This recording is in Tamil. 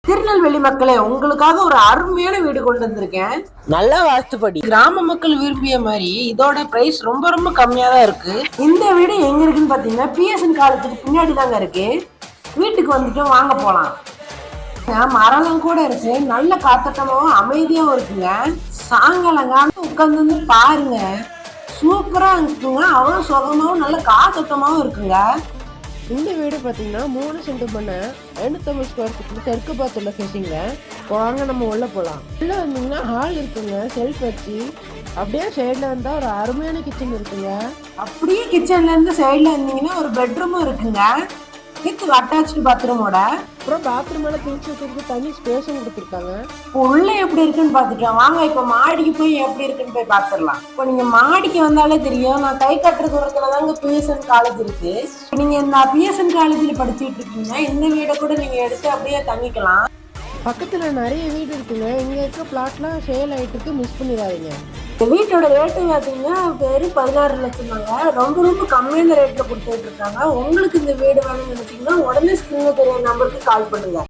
திருநெல்வேலி மக்களே, உங்களுக்காக ஒரு அருமையான வீடு கொண்டு வந்திருக்கேன். நல்ல வாஸ்துப்படி. கிராம மக்கள் விரும்பிய மாதிரி இதோட பிரைஸ் ரொம்ப ரொம்ப கம்மியா தான் இருக்கு. இந்த வீடு எங்க இருக்குன்னு பாத்தீங்கன்னா பிஎஸ்என் காலேஜுக்கு பின்னாடி தாங்க இருக்கு. வீட்டுக்கு வந்துட்டு வாங்க போலாம். மரம் கூட இருக்கு, நல்ல காத்தோட்டமாவும் அமைதியாவும் இருக்குங்க. சாயங்காலங்கான உட்கார்ந்து வந்து பாருங்க, சூப்பரா இருக்குங்க. அவ்வளவு சுகமாவும் நல்ல காத்தோட்டமாவும் இருக்குங்க. இந்த வீடு பார்த்தீங்கன்னா 3 சென்ட் பண்ண 550 ஸ்கொயர் ஃபீட் தெற்கு பார்த்துள்ள ஃபேஸிங்க. வாங்க நம்ம உள்ள போகலாம். உள்ள வந்தீங்கன்னா ஹால் இருக்குங்க, செல்ஃப் வச்சு. அப்படியே சைடில் வந்தால் ஒரு அருமையான கிச்சன் இருக்குங்க. அப்படியே கிச்சன்ல இருந்து சைடில் இருந்தீங்கன்னா ஒரு பெட்ரூமும் இருக்குங்க, வித் அட்டாச்சு பாத்ரூமோட. அப்புறம் பாத்ரூம் மேலே திங்ஸ் வச்சுருக்கு, தனி ஸ்பேஸும் கொடுத்துருக்காங்க. உள்ள எப்படி இருக்குன்னு பார்த்துட்டோம். வாங்க இப்போ மாடிக்கு போய் எப்படி இருக்குன்னு போய் பார்த்துடலாம். இப்போ நீங்க மாடிக்கு வந்தாலே தெரியும், நான் கை கட்டுற தூரத்துல தாங்க பிஎஸ்என் காலேஜ் இருக்கு. நீங்க இந்த பிஎஸ்என் காலேஜ்ல படிச்சுட்டு இருக்கீங்க, இந்த வீடை கூட நீங்க எடுத்து அப்படியே தங்கிக்கலாம். பக்கத்தில் நிறைய வீடு இருக்குங்க. இங்கே இருக்க பிளாட்லாம் சேல் ஆகிட்டு மிஸ் பண்ணிடாதீங்க. இந்த வீட்டோட ரேட்டு பார்த்தீங்கன்னா வெறும் 16 லட்சம் தாங்க. ரொம்ப ரொம்ப கம்மியான ரேட்ல கொடுத்துட்டு இருக்காங்க. உங்களுக்கு இந்த வீடு வேணும்னு நினைச்சீங்கன்னா உடனே ஸ்கிரீன்ல தெரிய நம்பருக்கு கால் பண்ணுங்க.